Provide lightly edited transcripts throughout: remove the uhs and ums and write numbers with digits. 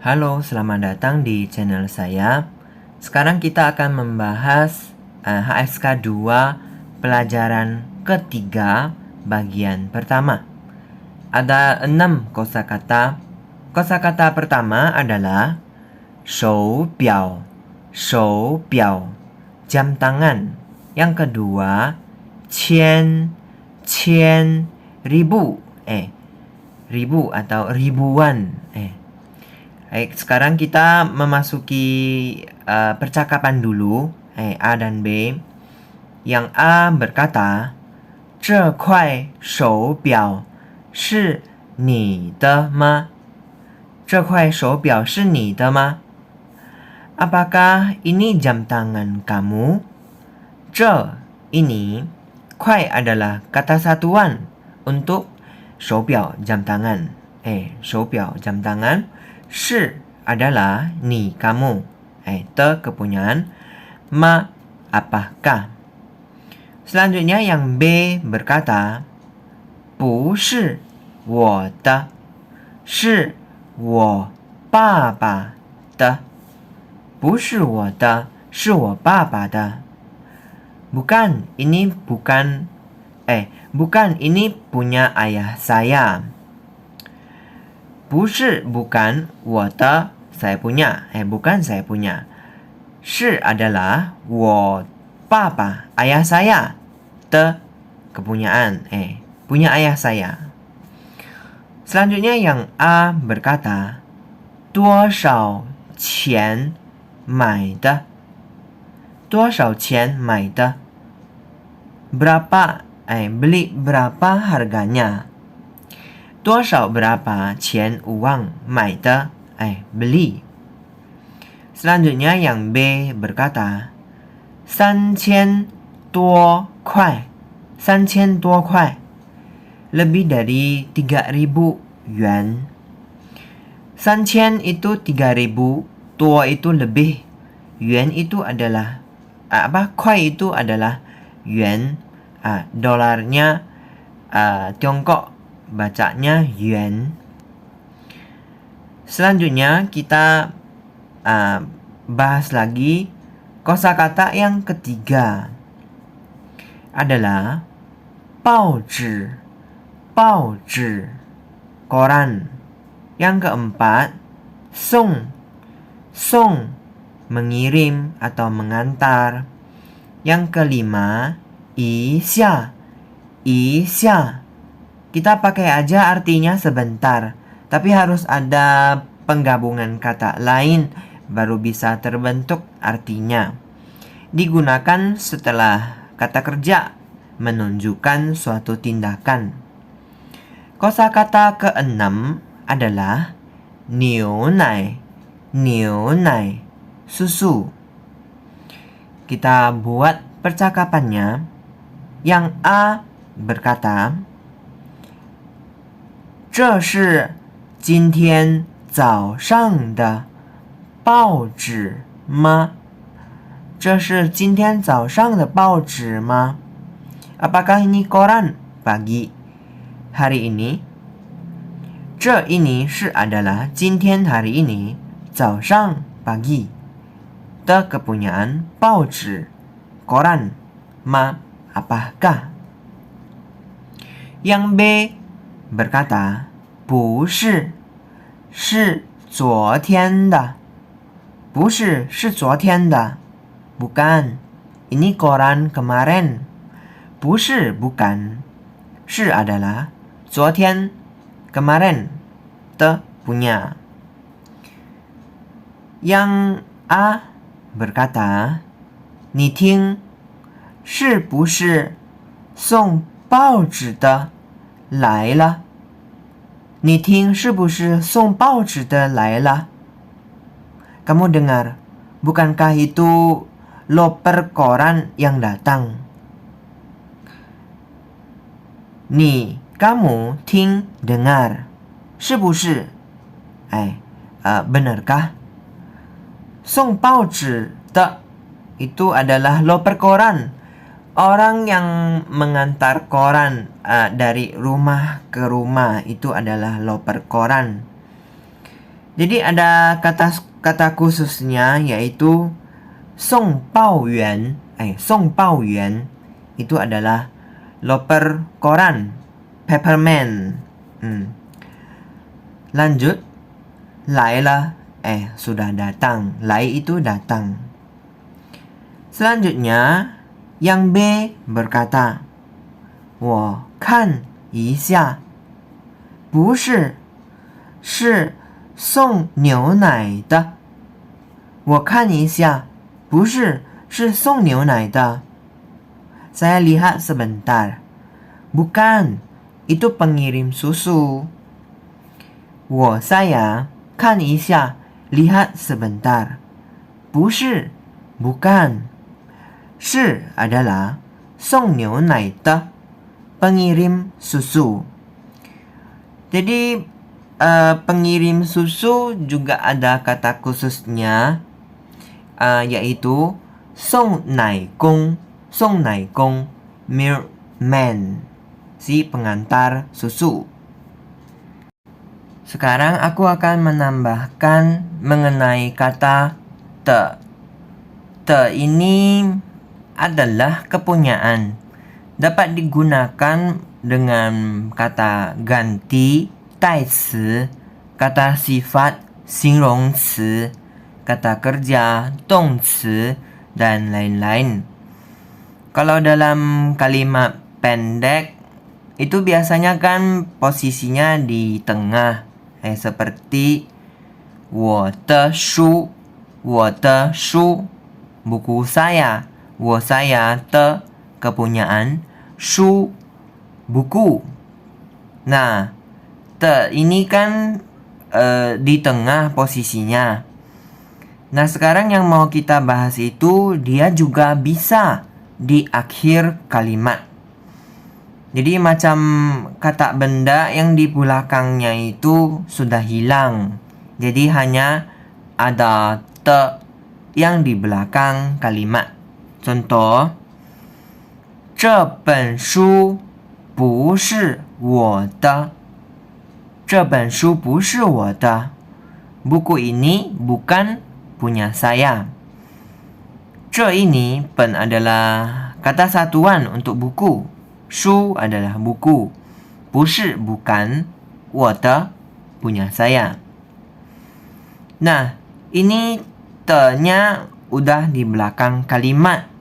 Halo, selamat datang di channel saya. Sekarang kita akan membahas HSK 2 pelajaran ketiga bagian pertama. Ada 6 kosakata. Kosakata pertama adalah shou biao, jam tangan. Yang kedua, qian, ribu, ribu atau ribuan. Baik, sekarang kita memasuki percakapan dulu. A dan B. Yang A berkata, 这块手表是你的吗？这块手表是你的吗？ Apakah ini jam tangan kamu? 这 ini, 块 adalah kata satuan untuk 手表 jam tangan. 手表 jam tangan. 是 adalah ni kamu. Te kepunyaan. Ma apakah. Selanjutnya yang B berkata, 不是我的，是我爸爸的。不是我的，是我爸爸的。Bukan, ini bukan. Bukan, ini punya ayah saya. 不是 bukan, 我的 saya punya, bukan saya punya. 是 adalah 我爸爸 ayah saya, 的 kepunyaan, punya ayah saya. Selanjutnya yang A berkata, 多少钱买的？多少钱买的？ berapa, beli berapa harganya? 多少 berapa, 钱 uang, 买的 beli. Selanjutnya yang B berkata, 3000多块, 3000多块, lebih dari 3000 yuan. 3000 itu 3000, 多 itu lebih, yuan itu adalah kuai itu adalah yuan, dolarnya Tiongkok bacanya yuan. Selanjutnya kita bahas lagi kosakata yang ketiga adalah 报纸 koran. Yang keempat, 送 mengirim atau mengantar. Yang kelima, 一下 kita pakai aja artinya sebentar, tapi harus ada penggabungan kata lain baru bisa terbentuk artinya. Digunakan setelah kata kerja menunjukkan suatu tindakan. Kosakata keenam adalah 牛奶 susu. Kita buat percakapannya. Yang A berkata, 这是今天早上的报纸吗？这是今天早上的报纸吗？ Apakah ini koran pagi hari ini? 这 ini 是 adalah 今天 hari ini, 早上 pagi, de kepunyaan 报纸 koran, ma apakah? Yang B berkata, 不是，是昨天的。不是，是昨天的。Bukan, ini koran kemarin. 不是 bukan, 是 adalah 昨天 kemarin, te punya. Yang A berkata, 你听，是不是送报纸的来了？你听是不是送报纸的来了？ Kamu dengar, bukankah itu loper koran yang datang? Ni, kamu, ting, dengar. 是不是 benarkah? 送报纸的 itu adalah loper koran. Orang yang mengantar koran dari rumah ke rumah itu adalah loper koran. Jadi ada kata khususnya yaitu song bao yuan. Song bao yuan itu adalah loper koran, peppermint. Lanjut, lailah. Sudah datang. Lai itu datang. Selanjutnya, yang B berkata, 我看一下，不是，是送牛奶的。我看一下，不是，是送牛奶的。Saya lihat sebentar. Bukan, itu pengirim susu. saya看一下, lihat sebentar. 不是, bukan. 是 adalah 送牛奶的, pengirim susu. Jadi pengirim susu juga ada kata khususnya, yaitu song nai gong, milkman, si pengantar susu. Sekarang aku akan menambahkan mengenai kata te. Te ini adalah kepunyaan. Dapat digunakan dengan kata ganti, 代词, kata sifat, 形容词, kata kerja, 动词, dan lain-lain. Kalau dalam kalimat pendek, itu biasanya kan posisinya di tengah. Seperti 我的书, buku saya, saya的 kepunyaan, 书 buku. Nah, te ini kan di tengah posisinya. Nah, sekarang yang mau kita bahas itu dia juga bisa di akhir kalimat. Jadi macam kata benda yang di belakangnya itu sudah hilang. Jadi hanya ada te yang di belakang kalimat. Contoh, 这本书不是我的。这本书不是我的。Buku ini bukan punya saya. 这 ini pen adalah kata satuan untuk buku. Shu adalah buku. 不是 bukan. 我的 punya saya. Nah, ini te-nya udah di belakang kalimat.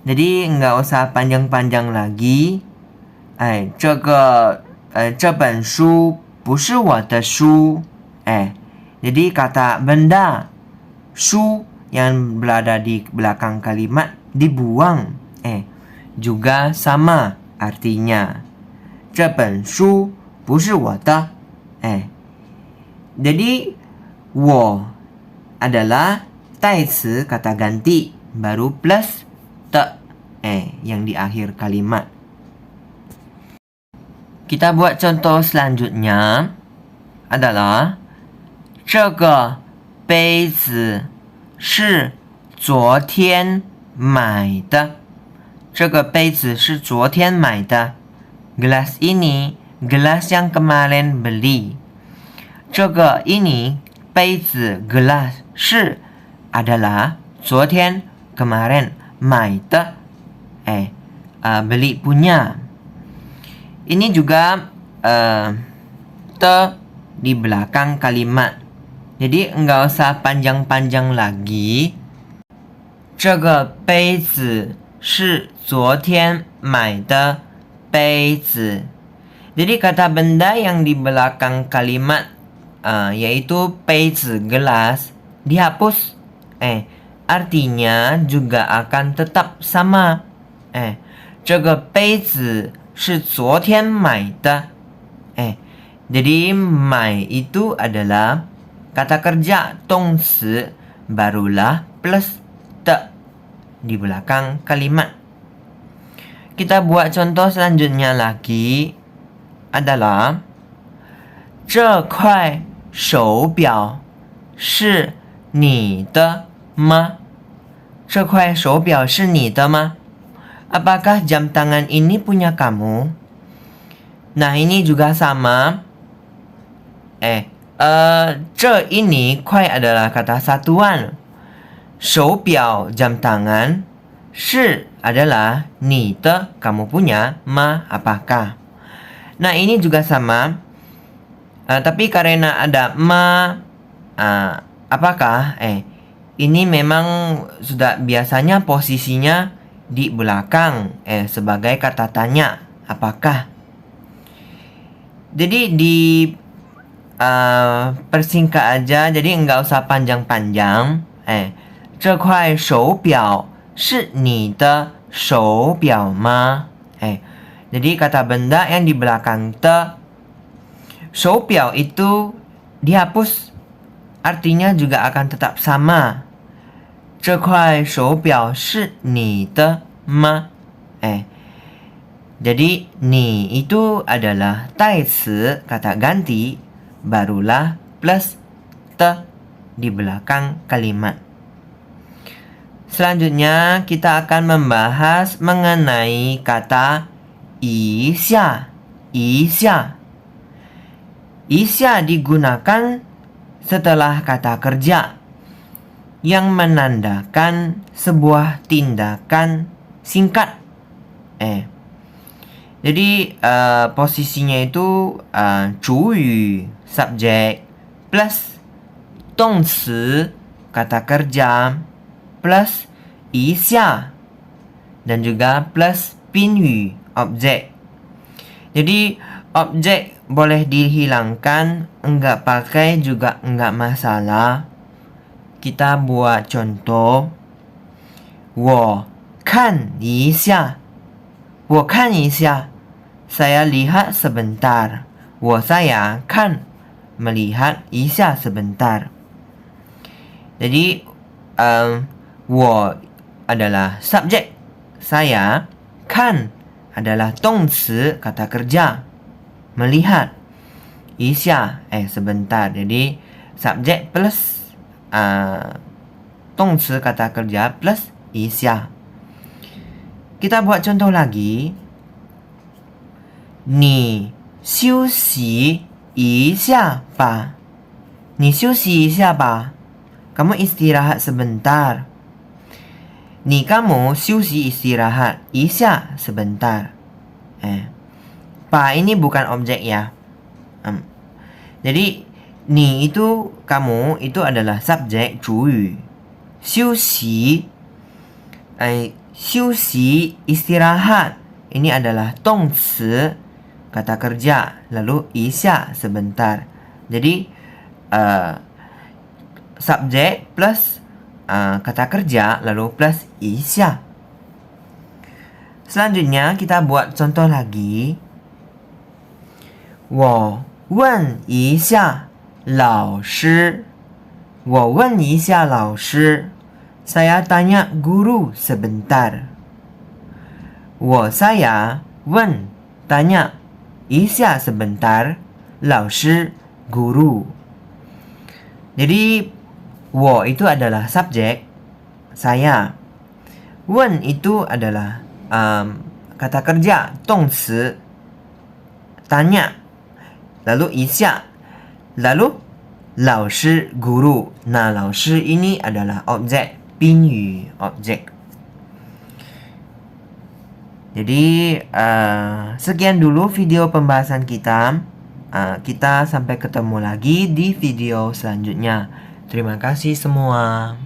Jadi nggak usah panjang-panjang lagi. 这本书不是我的书. Jadi kata benda shu yang berada di belakang kalimat dibuang. Juga sama artinya. 这本书不是我的. Jadi 我 adalah 代词 kata ganti, baru plus te yang di akhir kalimat. Kita buat contoh selanjutnya adalah 这个杯子是昨天买的。这个杯子是昨天买的。Gelas ini gelas yang kemarin beli. 这个 ini 杯子 gelas 是 adalah 昨天 kemarin 买的 beli punya. Ini juga te di belakang kalimat. Jadi enggak usah panjang-panjang lagi. 这个杯子是昨天买的杯子. Jadi kata benda yang di belakang kalimat yaitu 杯子 gelas dihapus. Artinya juga akan tetap sama. 这个杯子是昨天买的. Jadi 买 itu adalah kata kerja 动词 barulah plus te di belakang kalimat. Kita buat contoh selanjutnya lagi adalah 这块手表是你的吗？这块手表是你的吗？ Apakah jam tangan ini punya kamu? Nah, ini juga sama. 这 ini kuai adalah kata satuan. 手表 jam tangan. 是 adalah 你的 kamu punya. Ma apakah. Nah ini juga sama. Tapi karena ada ma apakah ini memang sudah biasanya posisinya di belakang sebagai kata tanya. Apakah. Jadi di persingkat aja, jadi enggak usah panjang-panjang. 这块手表是你的手表吗? Jadi kata benda yang di belakang te, 手表 itu dihapus, artinya juga akan tetap sama. 这块手表是你的吗? Jadi ni itu adalah 代词 kata ganti, barulah plus te di belakang kalimat. Selanjutnya kita akan membahas mengenai kata 一下. 一下 digunakan setelah kata kerja yang menandakan sebuah tindakan singkat. Jadi posisinya itu 主语 subjek plus 动词 kata kerja plus 一下 dan juga plus 宾语 objek. Jadi objek boleh dihilangkan, enggak pakai juga enggak masalah. Kita buat contoh. 我看一下. 我看一下. Saya lihat sebentar. saya kan melihat 一下 sebentar. Jadi 我 adalah subjek. Saya kan adalah 动词 kata kerja. Melihat 一下 sebentar. Jadi subjek plus 动词 kata kerja plus 一下. Kita buat contoh lagi. 你休息一下吧. 你休息一下吧. Kamu istirahat sebentar. Kamu 休息 istirahat. 一下 sebentar. Pa ini bukan objek ya. Jadi ni itu kamu itu adalah subjek 主语. 休息 休息 istirahat. Ini adalah 动词 kata kerja. Lalu 一下 sebentar. Jadi subjek plus kata kerja lalu plus 一下. Selanjutnya kita buat contoh lagi. 我问一下老师. 我问一下老师. Saya tanya guru sebentar. saya 问 tanya 一下 sebentar. 老师 guru. Jadi 我 itu adalah subjek saya. 问 itu adalah kata kerja 动词 tanya. Lalu 一下. Lalu 老师 guru. Nah 老师 ini adalah objek 宾语 objek. Jadi sekian dulu video pembahasan kita. Kita sampai ketemu lagi di video selanjutnya. Terima kasih semua.